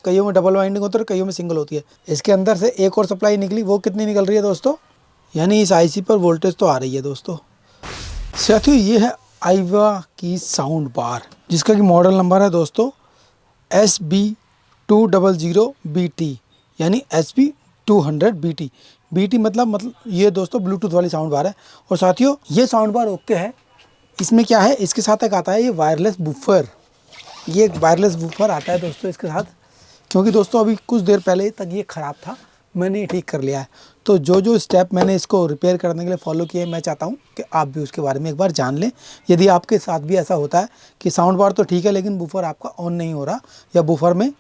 कईयों में double winding होती है, कईयों में सिंगल होती है। इसके अंदर से एक और सप्लाई निकली, वो कितनी निकल रही है दोस्तों, यानी इस आईसी पर वोल्टेज तो आ रही है दोस्तों। साथियों ये है आईवा की साउंड बार, जिसका कि मॉडल नंबर है दोस्तों SB200BT, यानी SB200BT। BT मतलब ये दोस्तों ब्लूटूथ वाली साउंड बार है। और साथियों ये साउंड बार ओके है। इसमें क्या है, इसके साथ एक आता है ये वायरलेस बूफर। ये एक वायरलेस बूफर आता है दोस्तों इसके साथ, क्योंकि दोस्तों अभी कुछ देर पहले तक ये ख़राब था, मैंने ये ठीक कर लिया है। तो जो स्टेप मैंने इसको रिपेयर करने के लिए फॉलो किए, मैं चाहता हूँ कि आप भी उसके बारे में एक बार जान लें। यदि आपके साथ भी ऐसा होता है कि साउंड बार तो ठीक है लेकिन बूफर आपका ऑन नहीं हो रहा, या बूफर में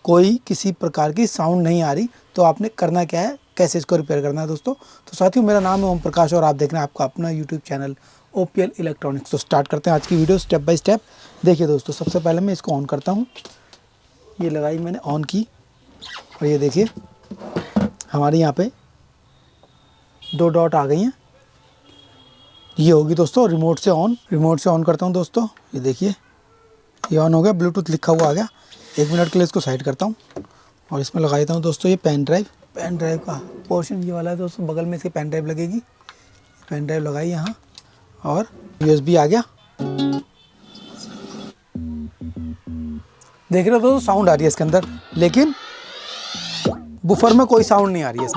कोई किसी प्रकार की साउंड नहीं आ रही, तो आपने करना क्या है, कैसे इसको रिपेयर करना है दोस्तों। तो साथियों मेरा नाम है ओम प्रकाश और आप देख रहे हैं आपका अपना यूट्यूब चैनल OPL इलेक्ट्रॉनिक्स। तो स्टार्ट करते हैं आज की वीडियो स्टेप बाय स्टेप। देखिए दोस्तों, सबसे पहले मैं इसको ऑन करता हूँ। ये लगाई मैंने, ऑन की, और ये देखिए हमारे यहाँ पे 2 डॉट आ गई हैं। ये होगी दोस्तों रिमोट से ऑन। रिमोट से ऑन करता हूँ दोस्तों, ये देखिए ये ऑन हो गया, ब्लूटूथ लिखा हुआ आ गया। 1 मिनट के लिए इसको साइड करता हूँ और इसमें लगा देता हूँ दोस्तों ये पेन ड्राइव। पेन ड्राइव का पोर्शन ये वाला है दोस्तों, बगल में इसके पेन ड्राइव लगेगी। पेन ड्राइव लगाई यहाँ और USB आ गया। देख रहे हो दोस्तों साउंड आ रही है इसके अंदर, लेकिन बुफर में कोई साउंड नहीं आ रही है।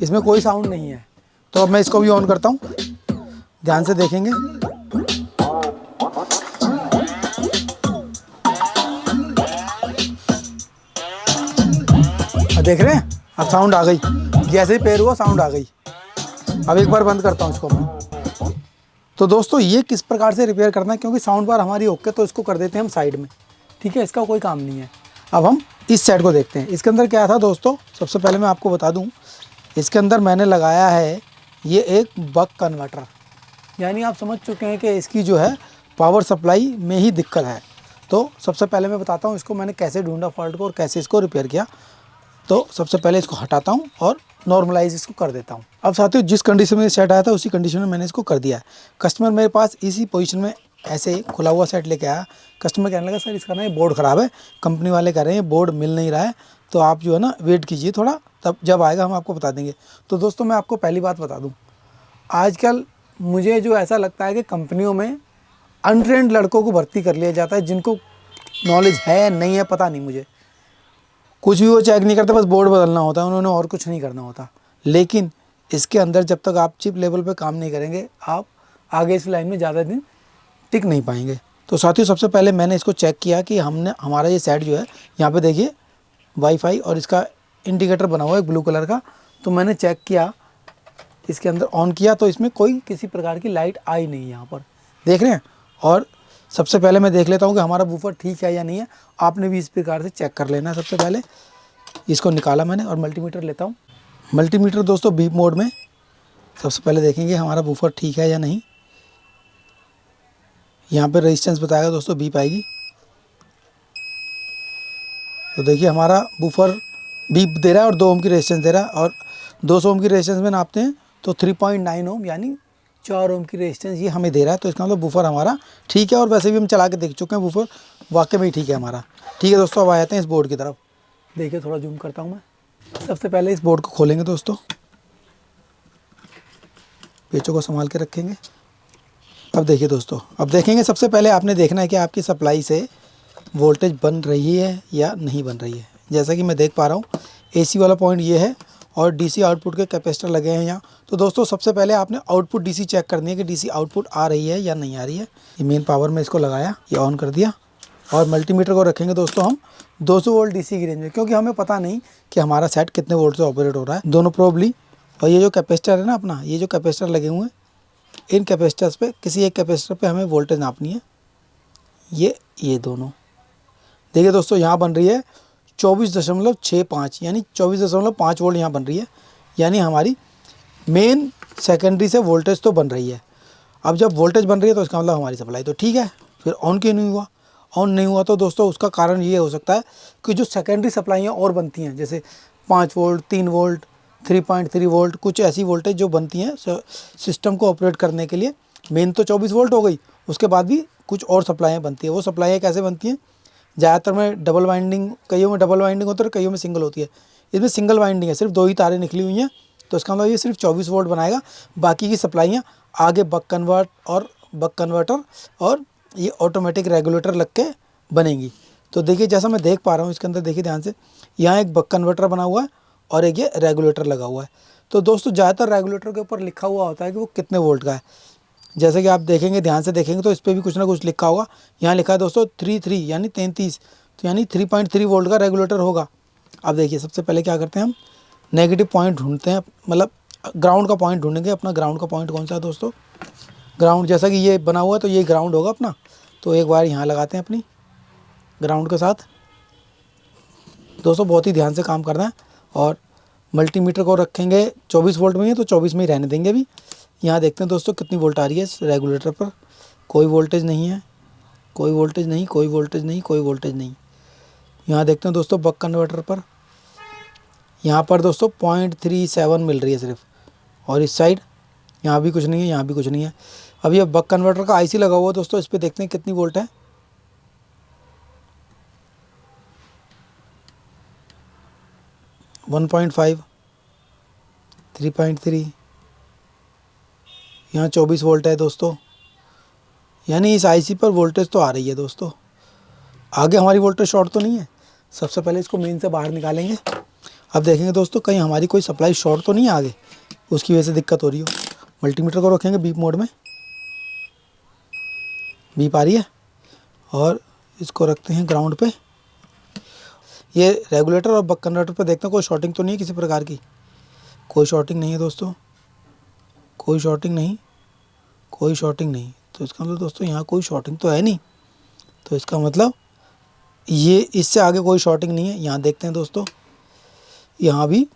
इसमें कोई साउंड नहीं है। तो अब मैं इसको भी ऑन करता हूँ, ध्यान से देखेंगे। देख रहे हैं, अब साउंड आ गई, जैसे ही पेयर हुआ साउंड आ गई। अब एक बार बंद करता हूँ इसको मैं। तो दोस्तों ये किस प्रकार से रिपेयर करना है, क्योंकि साउंड बार हमारी ओके, तो इसको कर देते हैं हम साइड में, ठीक है, इसका कोई काम नहीं है। अब हम इस साइड को देखते हैं। इसके अंदर क्या था दोस्तों, सबसे पहले मैं आपको बता दूं, इसके अंदर मैंने लगाया है ये एक बक कन्वर्टर, यानी आप समझ चुके हैं कि इसकी जो है पावर सप्लाई में ही दिक्कत है। तो सबसे पहले मैं बताता हूँ इसको मैंने कैसे ढूंढा फॉल्ट को और कैसे इसको रिपेयर किया। तो सबसे पहले इसको हटाता हूँ और नॉर्मलाइज इसको कर देता हूँ। अब साथियों जिस कंडीशन में सेट आया था उसी कंडीशन में मैंने इसको कर दिया है। कस्टमर मेरे पास इसी पोजीशन में ऐसे खुला हुआ सेट लेके आया। कस्टमर कहने लगा सर इसका ना ये बोर्ड ख़राब है, कंपनी वाले कह रहे हैं बोर्ड मिल नहीं रहा है, तो आप जो है ना वेट कीजिए थोड़ा, तब जब आएगा हम आपको बता देंगे। तो दोस्तों मैं आपको पहली बात बता दूँ, आजकल मुझे जो ऐसा लगता है कि कंपनियों में अनट्रेंड लड़कों को भर्ती कर लिया जाता है, जिनको नॉलेज है नहीं है पता नहीं मुझे, कुछ भी वो चेक नहीं करते, बस बोर्ड बदलना होता है उन्होंने और कुछ नहीं करना होता। लेकिन इसके अंदर जब तक आप चिप लेवल पे काम नहीं करेंगे, आप आगे इस लाइन में ज़्यादा दिन टिक नहीं पाएंगे। तो साथियों सबसे पहले मैंने इसको चेक किया कि हमारा ये सेट जो है, यहाँ पे देखिए वाईफाई और इसका इंडिकेटर बना हुआ है ब्लू कलर का। तो मैंने चेक किया, इसके अंदर ऑन किया तो इसमें कोई किसी प्रकार की लाइट आई नहीं, यहाँ पर देख रहे हैं। और सबसे पहले मैं देख लेता हूँ कि हमारा बूफर ठीक है या नहीं है। आपने भी इस प्रकार से चेक कर लेना है। सबसे पहले इसको निकाला मैंने और मल्टीमीटर लेता हूँ। मल्टीमीटर दोस्तों बीप मोड में सबसे पहले देखेंगे हमारा बूफर ठीक है या नहीं। यहाँ पे रेजिस्टेंस बताएगा दोस्तों, बीप आएगी। तो देखिए हमारा बूफर बीप दे रहा है और 2 ओम की रेजिस्टेंस दे रहा है, और 200 ओम की रेजिस्टेंस में नापते हैं तो 3.9 ओम यानी 4 ओम की रेजिस्टेंस ये हमें दे रहा है। तो इसका मतलब बूफर हमारा ठीक है, और वैसे भी हम चला के देख चुके हैं, बूफर वाकई में ही ठीक है हमारा। ठीक है दोस्तों, अब आ जाते हैं इस बोर्ड की तरफ। देखिए थोड़ा जूम करता हूँ मैं। सबसे पहले इस बोर्ड को खोलेंगे दोस्तों, पेचों को संभाल के रखेंगे। अब देखिए दोस्तों, अब देखेंगे सबसे पहले आपने देखना है कि आपकी सप्लाई से वोल्टेज बन रही है या नहीं बन रही है। जैसा कि मैं देख पा रहा हूँ AC वाला पॉइंट ये है और DC आउटपुट के कैपेसिटर लगे हैं यहाँ। तो दोस्तों सबसे पहले आपने आउटपुट DC चेक करनी है कि DC आउटपुट आ रही है या नहीं आ रही है। ये मेन पावर में इसको लगाया, ये ऑन कर दिया, और मल्टीमीटर को रखेंगे दोस्तों हम 200 वोल्ट DC की रेंज में, क्योंकि हमें पता नहीं कि हमारा सेट कितने वोल्ट से ऑपरेट हो रहा है, दोनों प्रोबली। और ये जो कैपेसिटर है ना अपना, ये जो कैपेसिटर लगे हुए हैं, इन कैपेसिटर्स पे किसी एक कैपेसिटर पे हमें वोल्टेज नापनी है। ये दोनों देखिए दोस्तों, यहाँ बन रही है 24.65 यानी 24.5 वोल्ट यहाँ बन रही है, यानी हमारी मेन सेकेंडरी से वोल्टेज तो बन रही है। अब जब वोल्टेज बन रही है तो इसका मतलब हमारी सप्लाई तो ठीक है। फिर ऑन क्यों नहीं हुआ? ऑन नहीं हुआ तो दोस्तों उसका कारण ये हो सकता है कि जो सेकेंडरी सप्लाइयाँ और बनती हैं, जैसे 5 वोल्ट, 3 वोल्ट, 3.3 वोल्ट, कुछ ऐसी वोल्टेज जो बनती हैं सिस्टम को ऑपरेट करने के लिए। मेन तो 24 वोल्ट हो गई, उसके बाद भी कुछ और सप्लाइयाँ बनती है। वो सप्लाइयाँ कैसे बनती हैं ज़्यादातर में डबल वाइंडिंग, कईयों में डबल वाइंडिंग होती है और कईयों में सिंगल होती है। इसमें सिंगल वाइंडिंग है, सिर्फ 2 ही तारें निकली हुई हैं। तो इसका मतलब ये सिर्फ 24 वोल्ट बनाएगा, बाकी की सप्लाइयाँ आगे बक कन्वर्टर और ये ऑटोमेटिक रेगुलेटर लग के बनेंगी। तो देखिए जैसा मैं देख पा रहा हूँ इसके अंदर, देखिए ध्यान से, यहाँ एक बक कन्वर्टर बना हुआ है और एक ये रेगुलेटर लगा हुआ है। तो दोस्तों ज़्यादातर रेगुलेटर के ऊपर लिखा हुआ होता है कि वो कितने वोल्ट का है। जैसे कि आप देखेंगे, ध्यान से देखेंगे तो इस पर भी कुछ ना कुछ लिखा होगा। यहाँ लिखा है दोस्तों 33 यानी 33, तो यानी 3.3 वोल्ट का रेगुलेटर होगा। अब देखिए सबसे पहले क्या करते हैं, हम नेगेटिव पॉइंट ढूंढते हैं, मतलब ग्राउंड का पॉइंट ढूंढेंगे। अपना ग्राउंड का पॉइंट कौन सा है दोस्तों, ग्राउंड जैसा कि ये बना हुआ है तो ये ग्राउंड होगा अपना। तो एक बार यहाँ लगाते हैं अपनी ग्राउंड के साथ। दोस्तों बहुत ही ध्यान से काम करना है और मल्टीमीटर को रखेंगे 24 वोल्ट में ही, तो 24 में ही रहने देंगे अभी। यहाँ देखते हैं दोस्तों कितनी वोल्ट आ रही है इस रेगुलेटर पर। कोई वोल्टेज नहीं है, कोई वोल्टेज नहीं, कोई वोल्टेज नहीं, कोई वोल्टेज नहीं। यहाँ देखते हैं दोस्तों बक कन्वर्टर पर, यहाँ पर दोस्तों 0.37 मिल रही है सिर्फ। और इस साइड यहाँ भी कुछ नहीं है, यहाँ भी कुछ नहीं है। अब ये बक कन्वर्टर का आईसी लगा हुआ है दोस्तों, इस पर देखते हैं कितनी वोल्ट है। 1.5, 3.3, यहाँ 24 वोल्ट है दोस्तों। यानी इस आईसी पर वोल्टेज तो आ रही है दोस्तों। आगे हमारी वोल्टेज शॉर्ट तो नहीं है। सबसे पहले इसको मेन से बाहर निकालेंगे। अब देखेंगे दोस्तों कहीं हमारी कोई सप्लाई शॉर्ट तो नहीं है आगे, उसकी वजह से दिक्कत हो रही हो। मल्टीमीटर को रखेंगे बीप मोड में, बीप आ रही है, और इसको रखते हैं ग्राउंड पे। ये रेगुलेटर और बक कन्वर्टर पे देखते हैं कोई शॉर्टिंग तो नहीं है किसी प्रकार की। कोई शॉर्टिंग नहीं है दोस्तों, कोई शॉर्टिंग नहीं, कोई शॉर्टिंग नहीं। तो इसका मतलब दोस्तों यहाँ कोई शॉर्टिंग तो है नहीं। तो इसका मतलब ये इससे आगे कोई शॉर्टिंग नहीं है। यहाँ देखते हैं दोस्तों, यहाँ भी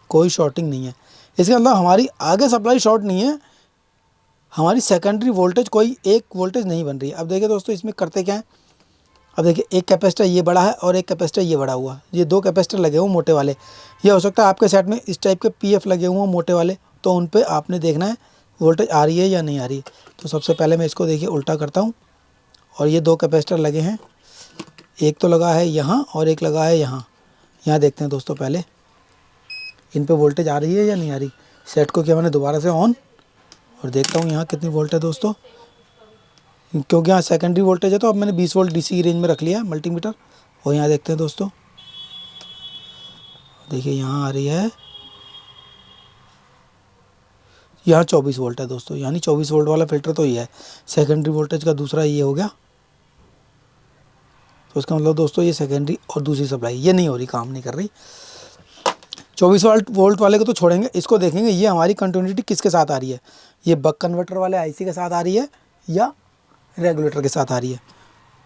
कोई शॉर्टिंग नहीं है। इसका मतलब हमारी आगे सप्लाई शॉर्ट नहीं है, हमारी सेकेंडरी वोल्टेज कोई एक वोल्टेज नहीं बन रही है। अब देखिए दोस्तों इसमें करते क्या है, अब देखिए एक कैपेसिटर ये बड़ा है और एक कैपेसिटर ये बड़ा हुआ। ये 2 कैपेसिटर लगे हुए मोटे वाले। ये हो सकता है आपके सेट में इस टाइप के पीएफ लगे हुए मोटे वाले, तो उन पे आपने देखना है वोल्टेज आ रही है या नहीं आ रही। तो सबसे पहले मैं इसको देखिए उल्टा करता हूँ, और ये 2 कैपेसिटर लगे हैं, एक तो लगा है यहाँ और एक लगा है यहाँ। यहाँ देखते हैं दोस्तों पहले इन पे वोल्टेज आ रही है या नहीं आ रही। सेट को किया मैंने दोबारा से ऑन, और देखता हूँ यहाँ कितनी वोल्ट है दोस्तों। क्योंकि यहाँ सेकेंडरी वोल्टेज है तो अब मैंने 20 वोल्ट डीसी की रेंज में रख लिया है मल्टीमीटर। और यहाँ देखते हैं दोस्तों, देखिए यहाँ आ रही है, यहाँ 24 वोल्ट है दोस्तों। यानी 24 वोल्ट वाला फिल्टर तो ये है, सेकेंडरी वोल्टेज का दूसरा ये हो गया। तो इसका मतलब दोस्तों ये सेकेंडरी और दूसरी सप्लाई ये नहीं हो रही, काम नहीं कर रही। 24 वोल्ट वाले को तो छोड़ेंगे, इसको देखेंगे ये हमारी कंटिन्यूटी किसके साथ आ रही है। ये बक कन्वर्टर वाले आईसी के साथ आ रही है या रेगुलेटर के साथ आ रही है।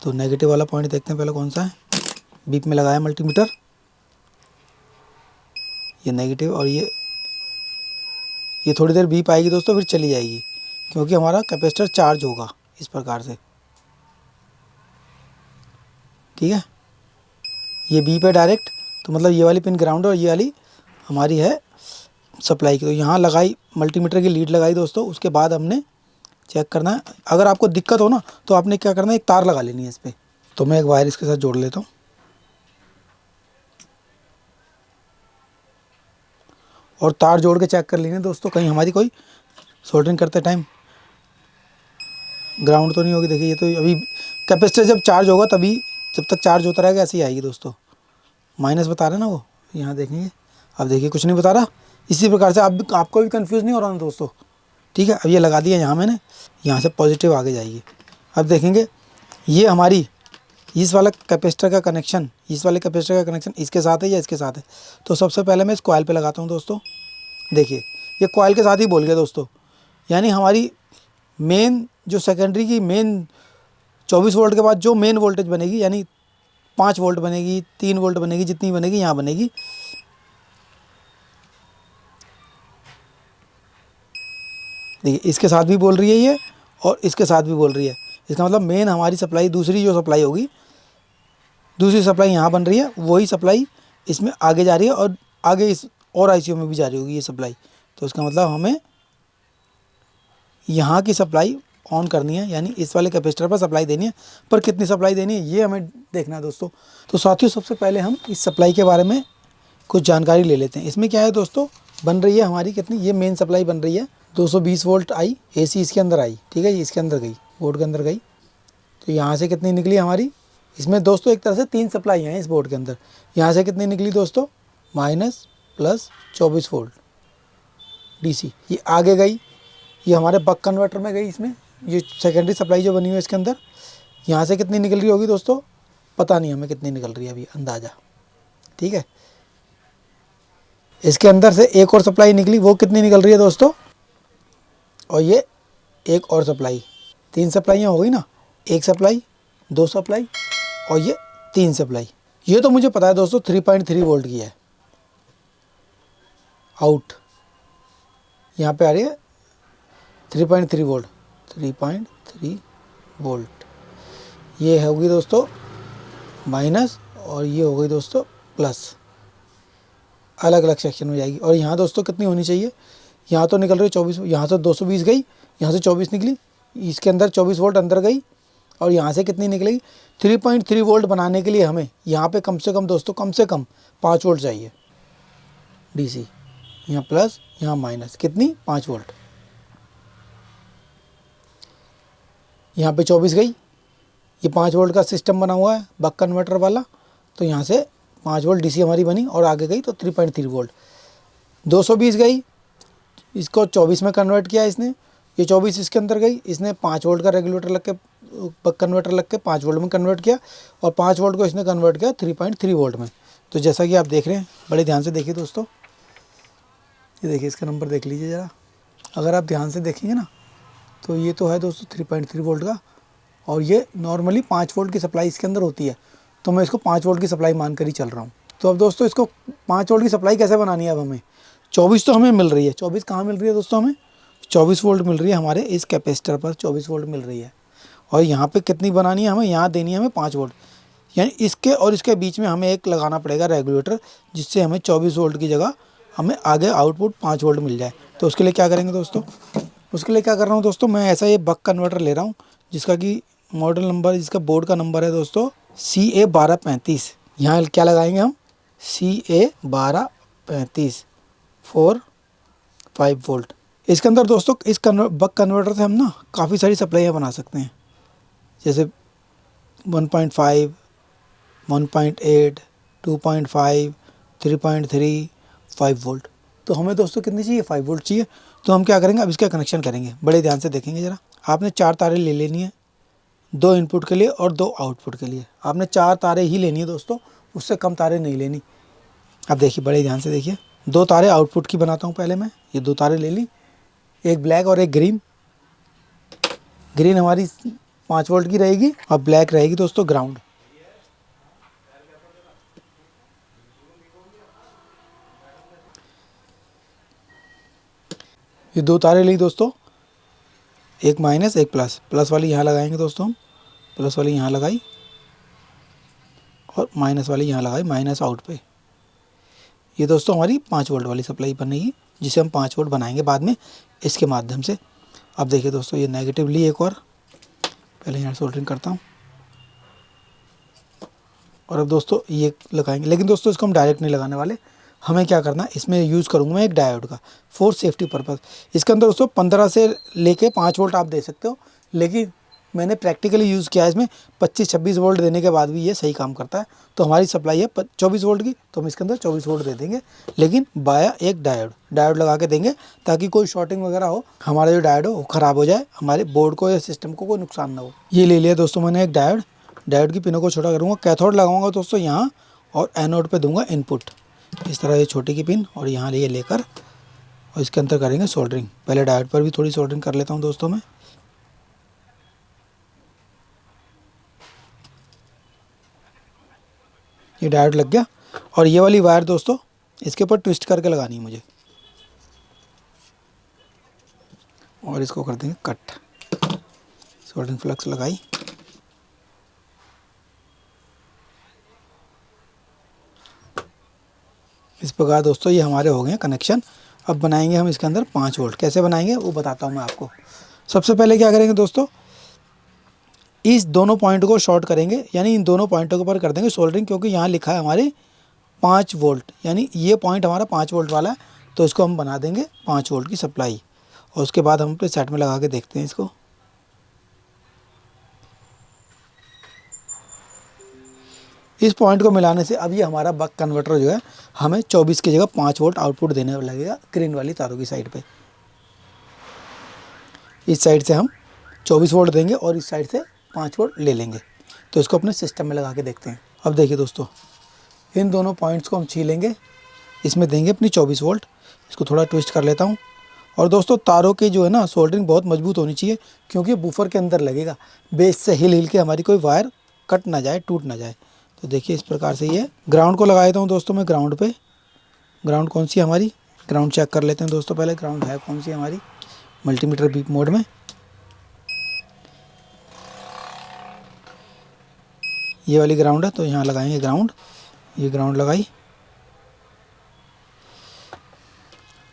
तो नेगेटिव वाला पॉइंट देखते हैं पहले कौन सा है। बीप में लगाया मल्टीमीटर, ये नेगेटिव, और ये थोड़ी देर बीप आएगी दोस्तों, फिर चली जाएगी, क्योंकि हमारा कैपेसिटर चार्ज होगा इस प्रकार से। ठीक है, ये बीप है डायरेक्ट, तो मतलब ये वाली पिन ग्राउंड और ये वाली हमारी है सप्लाई की। तो यहाँ लगाई मल्टीमीटर की लीड लगाई दोस्तों। उसके बाद हमने चेक करना है, अगर आपको दिक्कत हो ना तो आपने क्या करना है, एक तार लगा लेनी है इस पर। तो मैं एक वायर इसके साथ जोड़ लेता हूँ, और तार जोड़ के चेक कर लेंगे दोस्तों कहीं हमारी कोई सोल्डरिंग करते टाइम ग्राउंड तो नहीं होगी। देखिए ये तो अभी कैपेसिटर जब चार्ज होगा तभी, जब तक चार्ज होता रहेगा ऐसे ही आएगी दोस्तों। माइनस बता रहे ना वो, यहाँ देखेंगे। अब देखिए कुछ नहीं बता रहा। इसी प्रकार से आपको भी कंफ्यूज नहीं हो रहा ना दोस्तों। ठीक है, अब ये लगा दिया यहाँ मैंने, यहाँ से पॉजिटिव आगे जाएगी। अब देखेंगे ये हमारी इस वाला कैपेसिटर का कनेक्शन, इस वाले कैपेसिटर का कनेक्शन इसके साथ है या इसके साथ है। तो सबसे पहले मैं इस कॉइल पे लगाता हूँ दोस्तों। देखिए ये कॉइल के साथ ही बोल गया दोस्तों। यानी हमारी मेन जो सेकेंडरी की मेन 24 वोल्ट के बाद जो मेन वोल्टेज बनेगी, यानी 5 वोल्ट बनेगी, 3 वोल्ट बनेगी, जितनी बनेगी यहाँ बनेगी। देखिए इसके साथ भी बोल रही है ये, और इसके साथ भी बोल रही है। इसका मतलब मेन हमारी सप्लाई, दूसरी जो सप्लाई होगी, दूसरी सप्लाई यहाँ बन रही है, वही सप्लाई इसमें आगे जा रही है, और आगे इस और आईसीयू में भी जा रही होगी ये सप्लाई। तो इसका मतलब हमें यहाँ की सप्लाई ऑन करनी है, यानी इस वाले कैपेसिटर पर सप्लाई देनी है। पर कितनी सप्लाई देनी है ये हमें देखना है दोस्तों। तो साथियों सबसे पहले हम इस सप्लाई के बारे में कुछ जानकारी ले लेते हैं। इसमें क्या है दोस्तों, बन रही है हमारी कितनी, ये मेन सप्लाई बन रही है 220 वोल्ट आई, AC इसके अंदर आई, ठीक है, ये इसके अंदर गई, बोर्ड के अंदर गई। तो यहाँ से कितनी निकली हमारी, इसमें दोस्तों एक तरह से 3 सप्लाई हैं इस बोर्ड के अंदर। यहाँ से कितनी निकली दोस्तों, माइनस प्लस 24 वोल्ट DC, ये आगे गई, ये हमारे बक कन्वर्टर में गई, इसमें ये सेकेंडरी सप्लाई जो बनी हुई है इसके अंदर। यहाँ से कितनी निकल रही होगी दोस्तों, पता नहीं हमें कितनी निकल रही है अभी अंदाज़ा, ठीक है। इसके अंदर से एक और सप्लाई निकली, वो कितनी निकल रही है दोस्तों, और ये एक और सप्लाई, 3 सप्लाइयाँ हो गई ना, 1 सप्लाई, 2 सप्लाई और ये 3 सप्लाई। ये तो मुझे पता है दोस्तों 3.3 वोल्ट की है आउट, यहाँ पे आ रही है 3.3 वोल्ट, 3.3 वोल्ट। ये होगी दोस्तों माइनस और ये हो गई दोस्तों प्लस, अलग अलग सेक्शन में जाएगी। और यहाँ दोस्तों कितनी होनी चाहिए, यहाँ तो निकल रही है 24, यहाँ से 220 गई, यहाँ से 24 निकली, इसके अंदर 24 वोल्ट अंदर गई, और यहाँ से कितनी निकलेगी 3.3 वोल्ट बनाने के लिए हमें यहाँ पे कम से कम दोस्तों, कम से कम 5 वोल्ट चाहिए DC, यहाँ प्लस यहाँ माइनस, कितनी 5 वोल्ट। यहाँ पे 24 गई, ये 5 वोल्ट का सिस्टम बना हुआ है बक कन्वर्टर वाला, तो यहाँ से 5 वोल्ट DC हमारी बनी और आगे गई तो 3.3 वोल्ट। 220 गई, इसको 24 में कन्वर्ट किया इसने, ये 24 इसके अंदर गई, इसने 5 वोल्ट का रेगुलेटर लग के, बक कन्वर्टर लग के 5 वोल्ट में कन्वर्ट किया, और 5 वोल्ट को इसने कन्वर्ट किया 3.3 वोल्ट में। तो जैसा कि आप देख रहे हैं, बड़े ध्यान से देखिए दोस्तों, ये देखिए इसका नंबर देख लीजिए ज़रा, अगर आप ध्यान से देखेंगे ना तो ये तो है दोस्तों 3.3 वोल्ट का, और ये नॉर्मली 5 वोल्ट की सप्लाई इसके अंदर होती है, तो मैं इसको 5 वोल्ट की सप्लाई मान कर ही चल रहा हूँ। तो अब दोस्तों इसको 5 वोल्ट की सप्लाई कैसे बनानी है, अब हमें 24 तो हमें मिल रही है, 24 कहाँ मिल रही है दोस्तों, हमें 24 वोल्ट मिल रही है हमारे इस कैपेसिटर पर, 24 वोल्ट मिल रही है। और यहाँ पे कितनी बनानी है हमें, यहाँ देनी है हमें 5 वोल्ट, यानी इसके और इसके बीच में हमें एक लगाना पड़ेगा रेगुलेटर, जिससे हमें 24 वोल्ट की जगह हमें आगे आउटपुट 5 वोल्ट मिल जाए। तो उसके लिए क्या करेंगे दोस्तों, उसके लिए क्या कर रहा हूँ दोस्तों, मैं ऐसा ये बक कन्वर्टर ले रहा हूँ जिसका कि मॉडल नंबर, जिसका बोर्ड का नंबर है दोस्तों CA1235। यहाँ क्या लगाएंगे हम, CA1235 4-5 वोल्ट। इसके अंदर दोस्तों इस बक कन्वर्टर से हम ना काफ़ी सारी सप्लाइयाँ बना सकते हैं, जैसे 1.5, 1.8, 2.5, 3.3, 5 वोल्ट। तो हमें दोस्तों कितनी चाहिए, 5 वोल्ट चाहिए। तो हम क्या करेंगे, अब इसका कनेक्शन करेंगे, बड़े ध्यान से देखेंगे ज़रा। आपने 4 तारें ले लेनी है, 2 इनपुट के लिए और 2 आउटपुट के लिए। आपने 4 तारें ही लेनी है दोस्तों, उससे कम तारें नहीं लेनी। अब देखिए बड़े ध्यान से देखिए, 2 तारें आउटपुट की बनाता हूँ पहले मैं, ये 2 तारें ले ली, एक ब्लैक और एक ग्रीन। ग्रीन हमारी 5 वोल्ट की रहेगी और ब्लैक रहेगी दोस्तों ग्राउंड। ये 2 तारें ली दोस्तों, एक माइनस एक प्लस, प्लस वाली यहाँ लगाएंगे दोस्तों हम, प्लस वाली यहाँ लगाई और माइनस वाली यहाँ लगाई, माइनस आउट पे। ये दोस्तों हमारी 5 वोल्ट वाली सप्लाई बनेगी, जिसे हम 5 वोल्ट बनाएंगे बाद में इसके माध्यम से। अब देखिए दोस्तों, ये नेगेटिव ली एक और, पहले यहाँ सोल्डरिंग करता हूँ, और अब दोस्तों ये लगाएंगे। लेकिन दोस्तों इसको हम डायरेक्ट नहीं लगाने वाले, हमें क्या करना है, इसमें यूज़ करूँगा मैं एक डायोड का फॉर सेफ्टी पर्पस। इसके अंदर दोस्तों 15 से लेके 5 वोल्ट आप दे सकते हो, लेकिन मैंने प्रैक्टिकली यूज़ किया है, इसमें 25-26 वोल्ट देने के बाद भी ये सही काम करता है। तो हमारी सप्लाई है 24 वोल्ट की, तो हम इसके अंदर 24 वोल्ट दे देंगे, लेकिन बाया एक डायोड लगा के देंगे, ताकि कोई शॉर्टिंग वगैरह हो, हमारा जो डायोड हो वो ख़राब हो जाए, हमारे बोर्ड को या सिस्टम को कोई नुकसान ना हो। ये ले लिया दोस्तों मैंने एक डायोड की पिनों को छोटा करूँगा, कैथोड लगाऊंगा दोस्तों यहाँ, और एनोड पे दूंगा इनपुट, इस तरह ये छोटी की पिन, और यहाँ ये लेकर और इसके अंदर करेंगे सोल्डरिंग। पहले डायोड पर भी थोड़ी सोल्डरिंग कर लेता हूँ दोस्तों मैं। ये डायोड लग गया, और ये वाली वायर दोस्तों इसके ऊपर ट्विस्ट करके लगानी है मुझे, और इसको कर देंगे कट। सोल्डरिंग फ्लक्स लगाई, इस प्रकार दोस्तों ये हमारे हो गए कनेक्शन। अब बनाएंगे हम इसके अंदर 5 वोल्ट। कैसे बनाएंगे वो बताता हूँ मैं आपको। सबसे पहले क्या करेंगे दोस्तों, इस दोनों पॉइंट को शॉर्ट करेंगे, यानी इन दोनों पॉइंटों के ऊपर कर देंगे सोल्डरिंग, क्योंकि यहाँ लिखा है हमारे 5 वोल्ट, यानी ये पॉइंट हमारा 5 वोल्ट वाला है, तो इसको हम बना देंगे 5 वोल्ट की सप्लाई। और उसके बाद हम अपने सेट में लगा के देखते हैं इसको। इस पॉइंट को मिलाने से अब ये हमारा बक कन्वर्टर जो है हमें 24 की जगह 5 वोल्ट आउटपुट देने लगेगा ग्रीन वाली तारों की साइड पे। इस साइड से हम 24 वोल्ट देंगे और इस साइड से 5 वोल्ट ले लेंगे। तो इसको अपने सिस्टम में लगा के देखते हैं। अब देखिए दोस्तों, इन दोनों पॉइंट्स को हम छीलेंगे, इसमें देंगे अपनी 24 वोल्ट। इसको थोड़ा ट्विस्ट कर लेता हूँ। और दोस्तों तारों की जो है ना सोल्डरिंग बहुत मजबूत होनी चाहिए, क्योंकि बूफर के अंदर लगेगा, बेस से हिल हिल के हमारी कोई वायर कट ना जाए, टूट ना जाए। तो देखिए इस प्रकार से ये ग्राउंड को लगा देता हूँ दोस्तों मैं ग्राउंड पे। ग्राउंड कौन सी है हमारी, ग्राउंड चेक कर लेते हैं दोस्तों पहले, ग्राउंड है कौन सी हमारी, मल्टीमीटर बीप मोड में। ये वाली ग्राउंड है, तो यहाँ लगाएंगे ग्राउंड। ये ग्राउंड लगाई।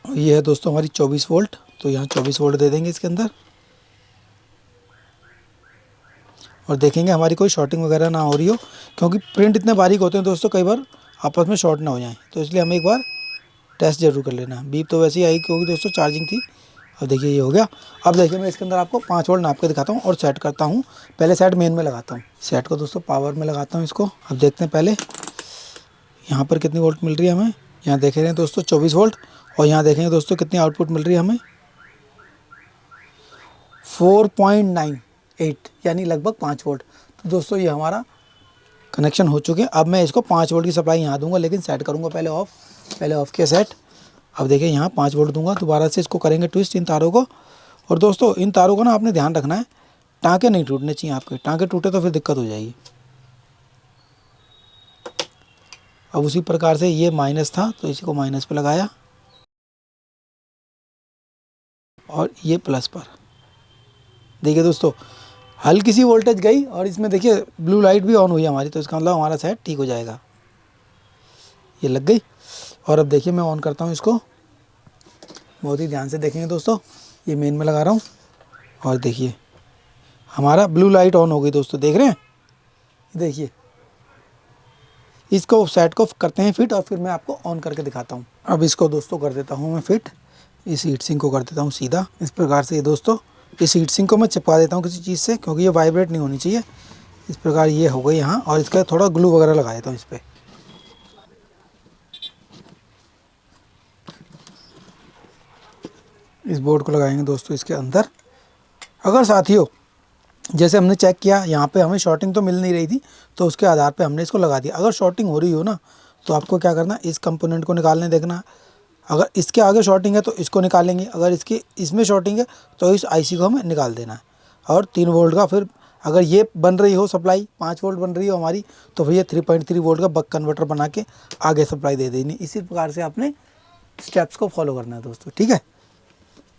ये है दोस्तों हमारी 24 वोल्ट, तो यहाँ 24 वोल्ट दे देंगे इसके अंदर। और देखेंगे हमारी कोई शॉर्टिंग वगैरह ना हो रही हो, क्योंकि प्रिंट इतने बारीक होते हैं दोस्तों, कई बार आपस में शॉर्ट ना हो जाए, तो इसलिए हमें एक बार टेस्ट जरूर कर लेना। बीप तो वैसे ही आई क्योंकि दोस्तों चार्जिंग थी। अब देखिए ये हो गया। अब देखिए मैं इसके अंदर आपको 5 वोल्ट नाप के दिखाता हूँ और सेट करता हूँ। पहले सेट मेन में लगाता हूँ, सेट को दोस्तों पावर में लगाता हूँ इसको। अब देखते हैं पहले यहाँ पर कितनी वोल्ट मिल रही है हमें। यहाँ देख रहे हैं दोस्तों 24 वोल्ट, और यहाँ देखेंगे दोस्तों कितनी आउटपुट मिल रही है हमें, 4.98, यानी लगभग 5 वोल्ट। तो दोस्तों ये हमारा कनेक्शन हो चुके हैं। अब मैं इसको 5 वोल्ट की सप्लाई यहाँ दूंगा, लेकिन सेट करूँगा पहले ऑफ। पहले ऑफ किया सेट। अब देखिए यहाँ 5 वोल्ट दूंगा, दोबारा से इसको करेंगे ट्विस्ट इन तारों को। और दोस्तों इन तारों को ना आपने ध्यान रखना है, टाँके नहीं टूटने चाहिए आपके, टाँके टूटे तो फिर दिक्कत हो जाएगी। अब उसी प्रकार से ये माइनस था, तो इसी को माइनस पे लगाया, और ये प्लस पर। देखिए दोस्तों हल्की सी वोल्टेज गई, और इसमें देखिए ब्लू लाइट भी ऑन हुई हमारी, तो इसका मतलब हमारा सेट ठीक हो जाएगा। ये लग गई। और अब देखिए मैं ऑन करता हूँ इसको, बहुत ही ध्यान से देखेंगे दोस्तों। ये मेन में लगा रहा हूँ, और देखिए हमारा ब्लू लाइट ऑन हो गई दोस्तों, देख रहे हैं। देखिए इसको सेट को करते हैं फिट, और फिर मैं आपको ऑन करके दिखाता हूँ। अब इसको दोस्तों कर देता हूँ मैं फिट। इस हीट सिंक को कर देता हूँ सीधा इस प्रकार से। ये दोस्तों इस हीट सिंक को मैं चिपका देता हूँ किसी चीज़ से, क्योंकि ये वाइब्रेट नहीं होनी चाहिए। इस प्रकार ये हो गई यहाँ, और इसका थोड़ा ग्लू वगैरह लगा देता हूँ इस पर। इस बोर्ड को लगाएंगे दोस्तों इसके अंदर। अगर साथियों जैसे हमने चेक किया, यहाँ पे हमें शॉर्टिंग तो मिल नहीं रही थी, तो उसके आधार पे हमने इसको लगा दिया। अगर शॉर्टिंग हो रही हो ना, तो आपको क्या करना, इस कंपोनेंट को निकालने देखना। अगर इसके आगे शॉर्टिंग है तो इसको निकालेंगे, अगर इसमें शॉर्टिंग है तो इस आईसी को हमें निकाल देना है। और 3 वोल्ट का फिर अगर ये बन रही हो सप्लाई, 5 वोल्ट बन रही हो हमारी, तो भैया 3.3 वोल्ट का बक कन्वर्टर बना के आगे सप्लाई दे देनी। इसी प्रकार से आपने स्टेप्स को फॉलो करना है दोस्तों, ठीक है।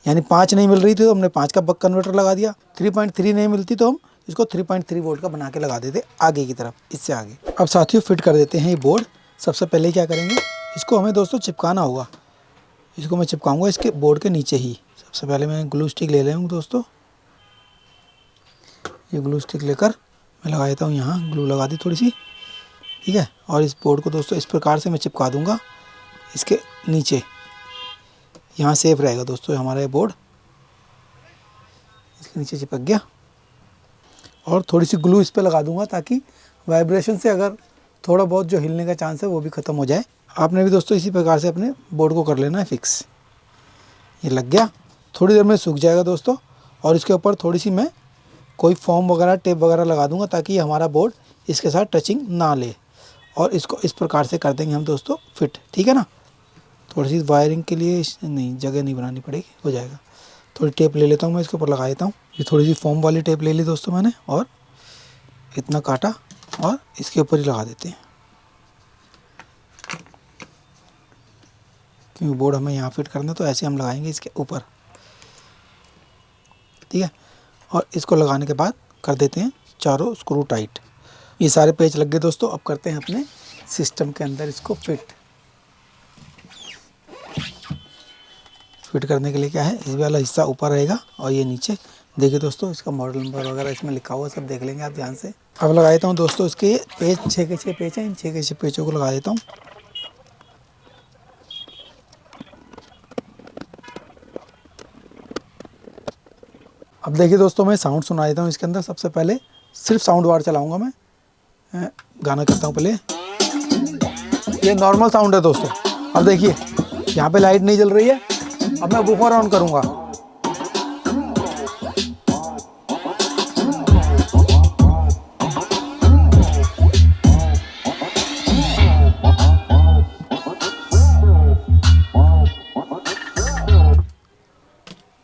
यानी 5 नहीं मिल रही थी तो हमने 5 का बक कन्वर्टर लगा दिया, 3.3 नहीं मिलती तो हम इसको 3.3 वोल्ट का बना के लगा देते आगे की तरफ, इससे आगे। अब साथियों फिट कर देते हैं ये बोर्ड। सबसे पहले क्या करेंगे, इसको हमें दोस्तों चिपकाना होगा। इसको मैं चिपकाऊंगा इसके बोर्ड के नीचे ही। सबसे पहले मैं ग्लू स्टिक ले लेंगे दोस्तों। ये ग्लू स्टिक लेकर मैं लगा देता हूँ यहाँ, ग्लू लगा दी थोड़ी सी, ठीक है। और इस बोर्ड को दोस्तों इस प्रकार से मैं चिपका दूँगा इसके नीचे, यहाँ सेफ रहेगा दोस्तों हमारा ये बोर्ड। इसके नीचे चिपक गया, और थोड़ी सी ग्लू इस पर लगा दूंगा, ताकि वाइब्रेशन से अगर थोड़ा बहुत जो हिलने का चांस है वो भी ख़त्म हो जाए। आपने भी दोस्तों इसी प्रकार से अपने बोर्ड को कर लेना है फिक्स। ये लग गया, थोड़ी देर में सूख जाएगा दोस्तों। और इसके ऊपर थोड़ी सी मैं कोई फॉर्म वगैरह टेप वगैरह लगा दूंगा, ताकि हमारा बोर्ड इसके साथ टचिंग ना ले। और इसको इस प्रकार से कर देंगे हम दोस्तों फिट, ठीक है ना। थोड़ी सी वायरिंग के लिए नहीं, जगह नहीं बनानी पड़ेगी, हो जाएगा। थोड़ी टेप ले लेता हूँ मैं, इसके ऊपर लगा देता हूँ। ये थोड़ी सी फोम वाली टेप ले ली दोस्तों मैंने, और इतना काटा और इसके ऊपर ही लगा देते हैं, क्योंकि बोर्ड हमें यहाँ फिट करना है, तो ऐसे हम लगाएंगे इसके ऊपर, ठीक है। और इसको लगाने के बाद कर देते हैं चारों स्क्रू टाइट। ये सारे पेच लग गए दोस्तों। अब करते हैं अपने सिस्टम के अंदर इसको फिट। फिट करने के लिए क्या है, इस वाला हिस्सा ऊपर रहेगा और ये नीचे देखिए दोस्तों, इसका मॉडल नंबर वगैरह इसमें लिखा हुआ सब देख लेंगे आप ध्यान से। अब लगा देता हूँ दोस्तों इसके पेच, 6 के 6 पेच हैं, इन 6 के 6 पेचों को लगा देता हूँ। अब देखिए दोस्तों, मैं साउंड सुना देता हूँ इसके अंदर। सबसे पहले सिर्फ साउंड बार चलाऊंगा मैं, गाना करता हूँ पहले। ये नॉर्मल साउंड है दोस्तों। अब देखिए यहाँ पे लाइट नहीं जल रही है, अब मैं वूफर ऑन करूँगा।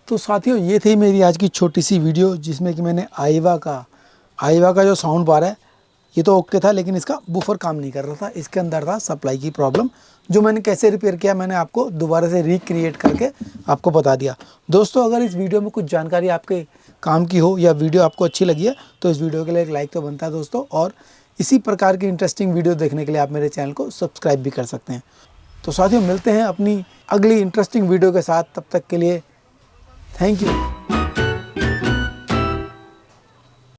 तो साथियों, ये थी मेरी आज की छोटी सी वीडियो जिसमें कि मैंने आईवा का जो साउंड बार है ये तो ओके था, लेकिन इसका बूफर काम नहीं कर रहा था। इसके अंदर था सप्लाई की प्रॉब्लम, जो मैंने कैसे रिपेयर किया मैंने आपको दोबारा से रिक्रिएट करके आपको बता दिया। दोस्तों, अगर इस वीडियो में कुछ जानकारी आपके काम की हो या वीडियो आपको अच्छी लगी है तो इस वीडियो के लिए एक लाइक तो बनता है दोस्तों, और इसी प्रकार की इंटरेस्टिंग वीडियो देखने के लिए आप मेरे चैनल को सब्सक्राइब भी कर सकते हैं। तो साथियों, मिलते हैं अपनी अगली इंटरेस्टिंग वीडियो के साथ, तब तक के लिए थैंक यू।